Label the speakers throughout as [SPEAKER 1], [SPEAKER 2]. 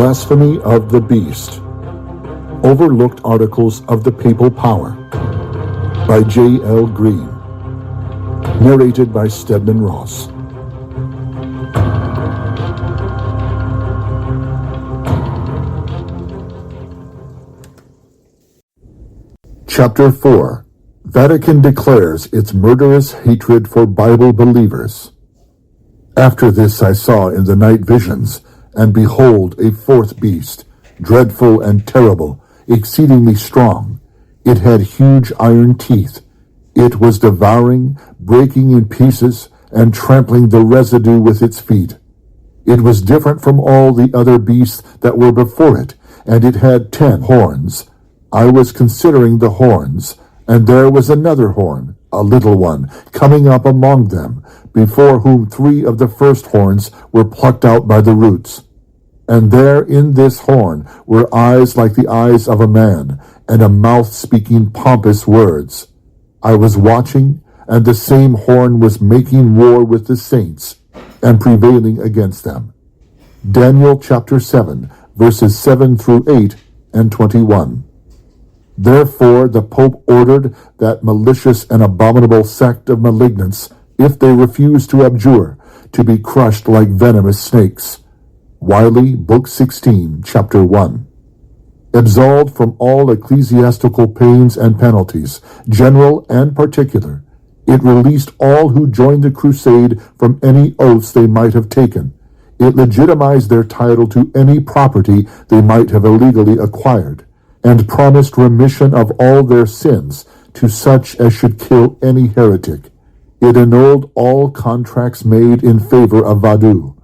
[SPEAKER 1] Blasphemy of the Beast. Overlooked Articles of the Papal Power by J.L. Green. Narrated by Stedman Ross. Chapter 4. Vatican declares its murderous hatred for Bible believers. After this I saw in the night visions, and behold, a fourth beast, dreadful and terrible, exceedingly strong. It had huge iron teeth. It was devouring, breaking in pieces, and trampling the residue with its feet. It was different from all the other beasts that were before it, and it had 10 horns. I was considering the horns, and there was another horn, a little one, coming up among them, before whom 3 of the first horns were plucked out by the roots. And there in this horn were eyes like the eyes of a man, and a mouth speaking pompous words. I was watching, and the same horn was making war with the saints, and prevailing against them. Daniel chapter 7, verses 7 through 8 and 21. Therefore the Pope ordered that malicious and abominable sect of malignants, if they refuse to abjure, to be crushed like venomous snakes. Wiley, Book 16, Chapter 1. Absolved from all ecclesiastical pains and penalties, general and particular, it released all who joined the crusade from any oaths they might have taken. It legitimized their title to any property they might have illegally acquired, and promised remission of all their sins to such as should kill any heretic. It annulled all contracts made in favor of Vadu,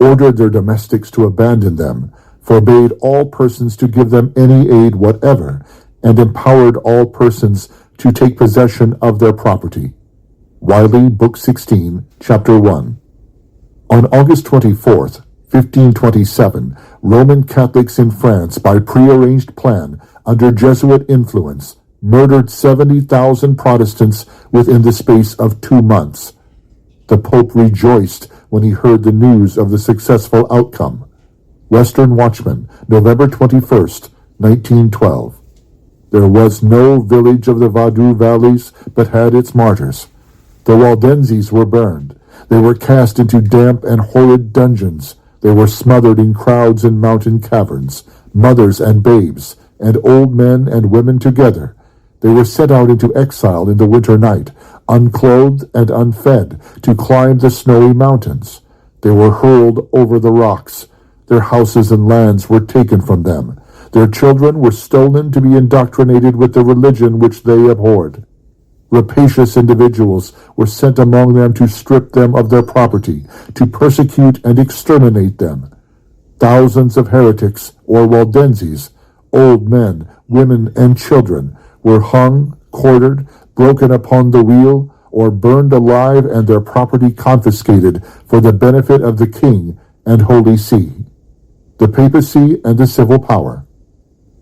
[SPEAKER 1] ordered their domestics to abandon them, forbade all persons to give them any aid whatever, and empowered all persons to take possession of their property. Wiley, Book 16, Chapter 1. On August 24th, 1527, Roman Catholics in France, by prearranged plan, under Jesuit influence, murdered 70,000 Protestants within the space of 2 months. The Pope rejoiced when he heard the news of the successful outcome. Western Watchman, November 21st, 1912. There was no village of the Vadu valleys but had its martyrs. The Waldenses were burned. They were cast into damp and horrid dungeons. They were smothered in crowds in mountain caverns, mothers and babes, and old men and women together. They were sent out into exile in the winter night, unclothed and unfed, to climb the snowy mountains. They were hurled over the rocks. Their houses and lands were taken from them. Their children were stolen to be indoctrinated with the religion which they abhorred. Rapacious individuals were sent among them to strip them of their property, to persecute and exterminate them. Thousands of heretics, or Waldenses, old men, women, and children, were hung, quartered, broken upon the wheel, or burned alive and their property confiscated for the benefit of the King and Holy See. The papacy and the civil power.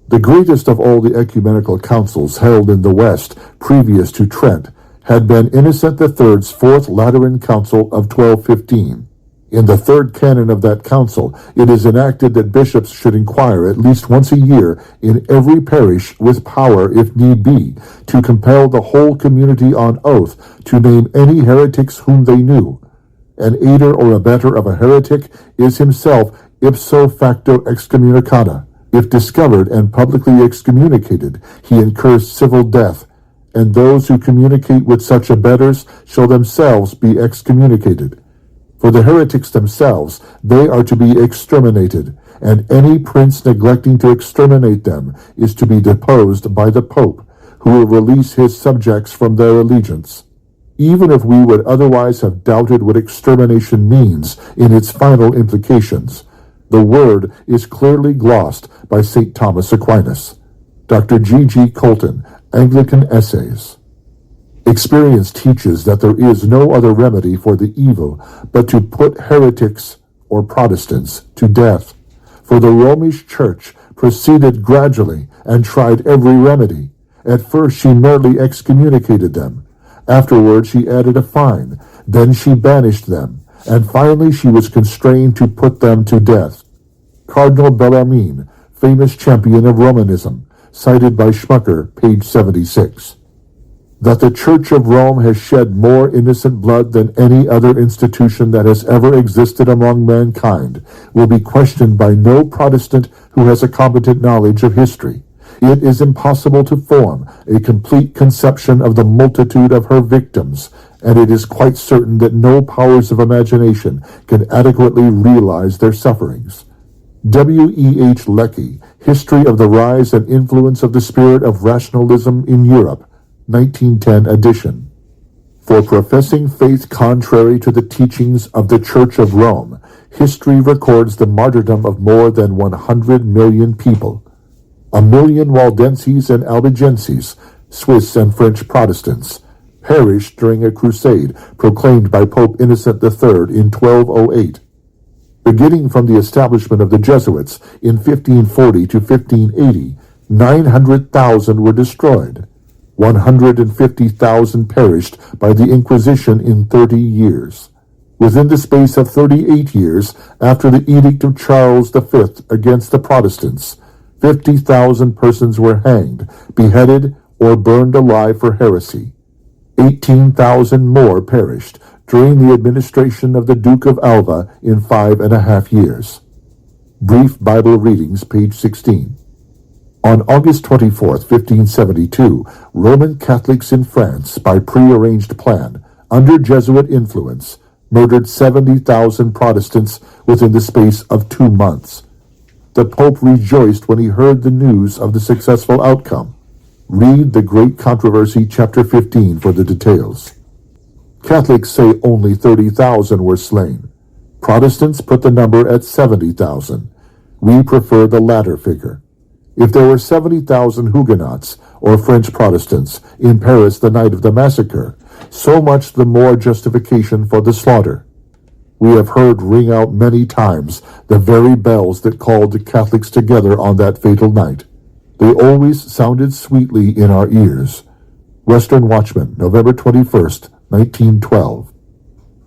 [SPEAKER 1] The greatest of all the ecumenical councils held in the West previous to Trent had been Innocent III's Fourth Lateran Council of 1215. In the third canon of that council, it is enacted that bishops should inquire at least once a year in every parish with power, if need be, to compel the whole community on oath to name any heretics whom they knew. An aider or abettor of a heretic is himself ipso facto excommunicata. If discovered and publicly excommunicated, he incurs civil death, and those who communicate with such abettors shall themselves be excommunicated. For the heretics themselves, they are to be exterminated, and any prince neglecting to exterminate them is to be deposed by the Pope, who will release his subjects from their allegiance. Even if we would otherwise have doubted what extermination means in its final implications, the word is clearly glossed by St. Thomas Aquinas. Dr. G. G. Colton, Anglican Essays. Experience teaches that there is no other remedy for the evil but to put heretics, or Protestants, to death. For the Romish Church proceeded gradually and tried every remedy. At first she merely excommunicated them. Afterward she added a fine. Then she banished them. And finally she was constrained to put them to death. Cardinal Bellarmine, famous champion of Romanism, cited by Schmucker, page 76. That the Church of Rome has shed more innocent blood than any other institution that has ever existed among mankind will be questioned by no Protestant who has a competent knowledge of history. It is impossible to form a complete conception of the multitude of her victims, and it is quite certain that no powers of imagination can adequately realize their sufferings. W. E. H. Lecky, History of the Rise and Influence of the Spirit of Rationalism in Europe, 1910 edition. For professing faith contrary to the teachings of the Church of Rome, history records the martyrdom of more than 100 million people. 1 million Waldenses and Albigenses, Swiss and French Protestants, perished during a crusade proclaimed by Pope Innocent III in 1208. Beginning from the establishment of the Jesuits in 1540 to 1580, 900,000 were destroyed. 150,000 perished by the Inquisition in 30 years. Within the space of 38 years after the Edict of Charles V against the Protestants, 50,000 persons were hanged, beheaded, or burned alive for heresy. 18,000 more perished during the administration of the Duke of Alva in 5.5 years. Brief Bible Readings, page 16. On August 24, 1572, Roman Catholics in France, by prearranged plan, under Jesuit influence, murdered 70,000 Protestants within the space of 2 months. The Pope rejoiced when he heard the news of the successful outcome. Read The Great Controversy, chapter 15, for the details. Catholics say only 30,000 were slain. Protestants put the number at 70,000. We prefer the latter figure. If there were 70,000 Huguenots, or French Protestants, in Paris the night of the massacre, so much the more justification for the slaughter. We have heard ring out many times the very bells that called the Catholics together on that fatal night. They always sounded sweetly in our ears. Western Watchman, November 21st, 1912.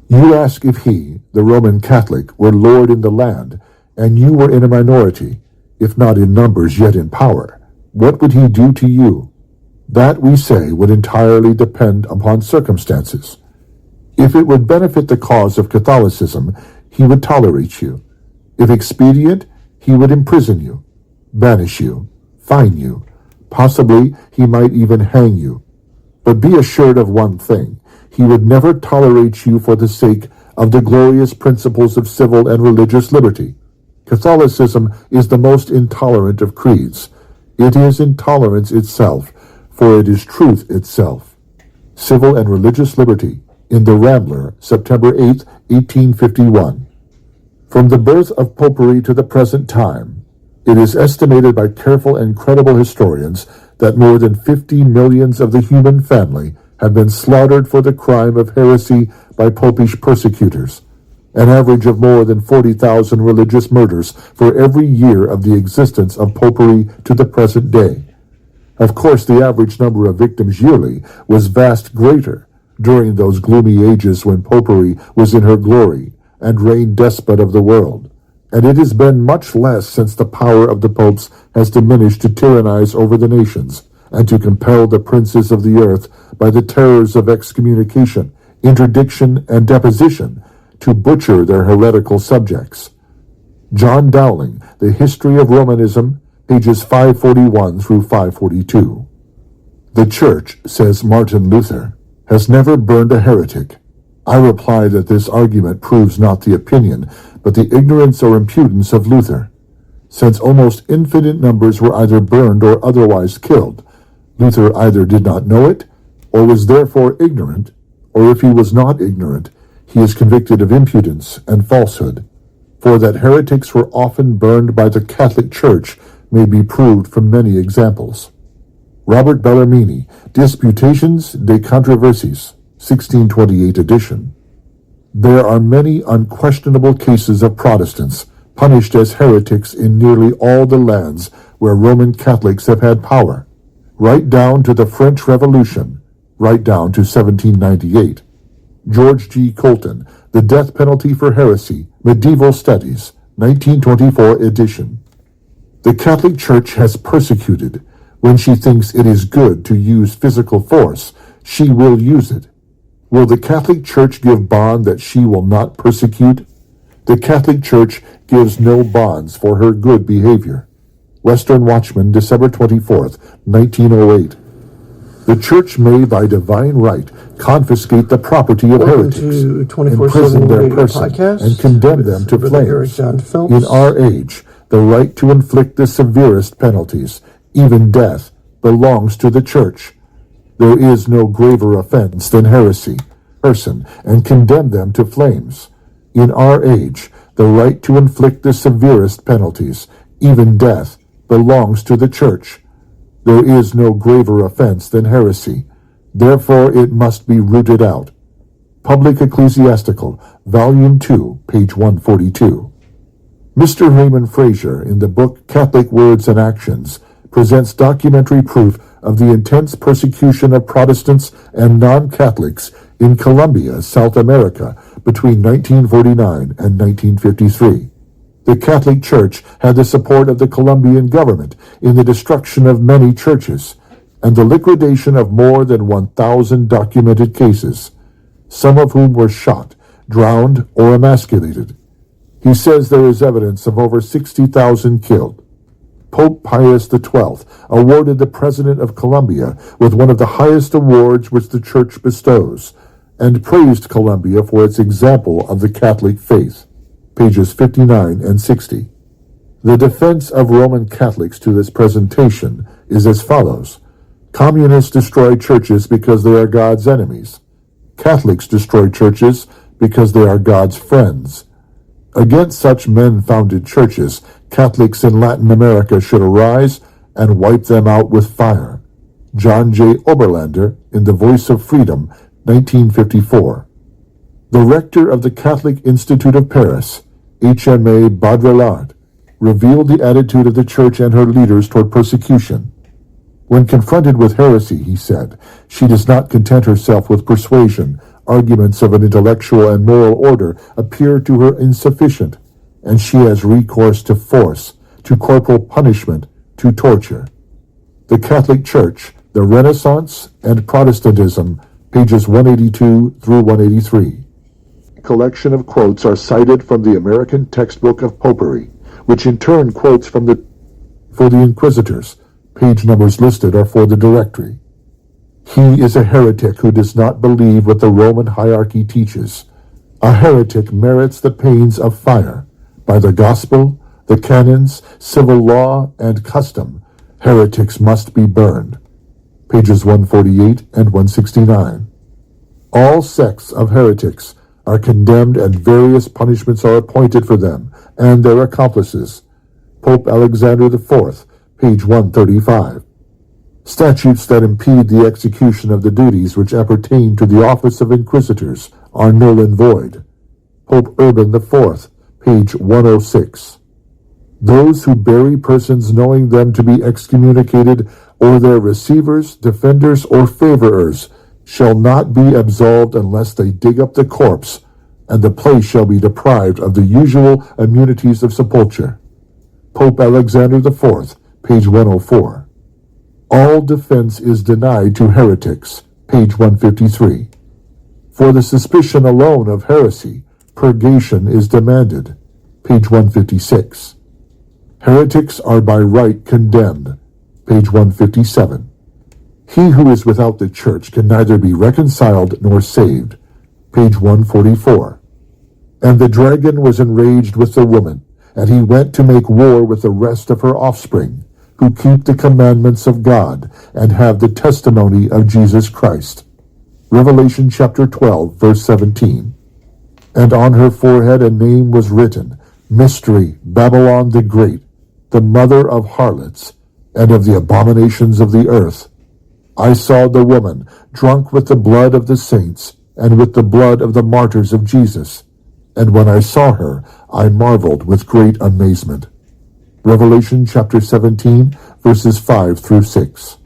[SPEAKER 1] You ask if he, the Roman Catholic, were Lord in the land, and you were in a minority, if not in numbers yet in power, what would he do to you? That, we say, would entirely depend upon circumstances. If it would benefit the cause of Catholicism, he would tolerate you. If expedient, he would imprison you, banish you, fine you. Possibly he might even hang you. But be assured of one thing. He would never tolerate you for the sake of the glorious principles of civil and religious liberty. Catholicism is the most intolerant of creeds. It is intolerance itself, for it is truth itself. Civil and Religious Liberty, in The Rambler, September 8, 1851. From the birth of popery to the present time, it is estimated by careful and credible historians that more than 50 millions of the human family have been slaughtered for the crime of heresy by popish persecutors, an average of more than 40,000 religious murders for every year of the existence of popery to the present day. Of course, the average number of victims yearly was vast greater during those gloomy ages when popery was in her glory and reigned despot of the world, and it has been much less since the power of the popes has diminished to tyrannize over the nations and to compel the princes of the earth by the terrors of excommunication, interdiction, and deposition to butcher their heretical subjects. John Dowling, The History of Romanism, pages 541 through 542. The Church, says Martin Luther, has never burned a heretic. I reply that this argument proves not the opinion, but the ignorance or impudence of Luther. Since almost infinite numbers were either burned or otherwise killed, Luther either did not know it, or was therefore ignorant, or if he was not ignorant, he is convicted of impudence and falsehood. For that heretics were often burned by the Catholic Church may be proved from many examples. Robert Bellarmine, Disputations de Controversies, 1628 edition. There are many unquestionable cases of Protestants punished as heretics in nearly all the lands where Roman Catholics have had power, right down to the French Revolution, right down to 1798. George G. Colton, The Death Penalty for Heresy, Medieval Studies, 1924 edition. The Catholic Church has persecuted. When she thinks it is good to use physical force, she will use it. Will the Catholic Church give bond that she will not persecute? The Catholic Church gives no bonds for her good behavior. Western Watchman, December 24th, 1908. The Church may, by divine right, confiscate the property of heretics, imprison their person, and condemn them to flames. In our age, the right to inflict the severest penalties, even death, belongs to the Church. There is no graver offense than heresy, person, and condemn them to flames. In our age, the right to inflict the severest penalties, even death, belongs to the Church. There is no graver offense than heresy. Therefore it must be rooted out. Public Ecclesiastical, Volume 2, page 142. Mr. Raymond Fraser, in the book Catholic Words and Actions, presents documentary proof of the intense persecution of Protestants and non-Catholics in Colombia, South America, between 1949 and 1953. The Catholic Church had the support of the Colombian government in the destruction of many churches and the liquidation of more than 1,000 documented cases, some of whom were shot, drowned, or emasculated. He says there is evidence of over 60,000 killed. Pope Pius XII awarded the President of Colombia with one of the highest awards which the Church bestows, and praised Colombia for its example of the Catholic faith. Pages 59 and 60. The defense of Roman Catholics to this presentation is as follows. Communists destroy churches because they are God's enemies. Catholics destroy churches because they are God's friends. Against such men-founded churches, Catholics in Latin America should arise and wipe them out with fire. John J. Oberlander, in The Voice of Freedom, 1954. The rector of the Catholic Institute of Paris, H.M.A. Baudrillard, revealed the attitude of the Church and her leaders toward persecution. When confronted with heresy, he said, she does not content herself with persuasion. Arguments of an intellectual and moral order appear to her insufficient, and she has recourse to force, to corporal punishment, to torture. The Catholic Church, the Renaissance, and Protestantism, pages 182 through 183. A collection of quotes are cited from the American Textbook of Popery, which in turn quotes from for the Inquisitors. Page numbers listed are for the directory. He is a heretic who does not believe what the Roman hierarchy teaches. A heretic merits the pains of fire. By the gospel, the canons, civil law, and custom, heretics must be burned. Pages 148 and 169. All sects of heretics are condemned and various punishments are appointed for them and their accomplices. Pope Alexander IV, page 135. Statutes that impede the execution of the duties which appertain to the office of inquisitors are null and void. Pope Urban IV, page 106. Those who bury persons knowing them to be excommunicated, or their receivers, defenders, or favorers, shall not be absolved unless they dig up the corpse, and the place shall be deprived of the usual immunities of sepulture. Pope Alexander IV, page 104. All defense is denied to heretics, page 153. For the suspicion alone of heresy, purgation is demanded, page 156. Heretics are by right condemned, page 157. He who is without the Church can neither be reconciled nor saved, page 144. And the dragon was enraged with the woman, and he went to make war with the rest of her offspring, who keep the commandments of God and have the testimony of Jesus Christ. Revelation chapter 12, verse 17. And on her forehead a name was written, Mystery, Babylon the Great, the mother of harlots, and of the abominations of the earth. I saw the woman drunk with the blood of the saints, and with the blood of the martyrs of Jesus. And when I saw her, I marveled with great amazement. Revelation chapter 17, verses 5 through 6.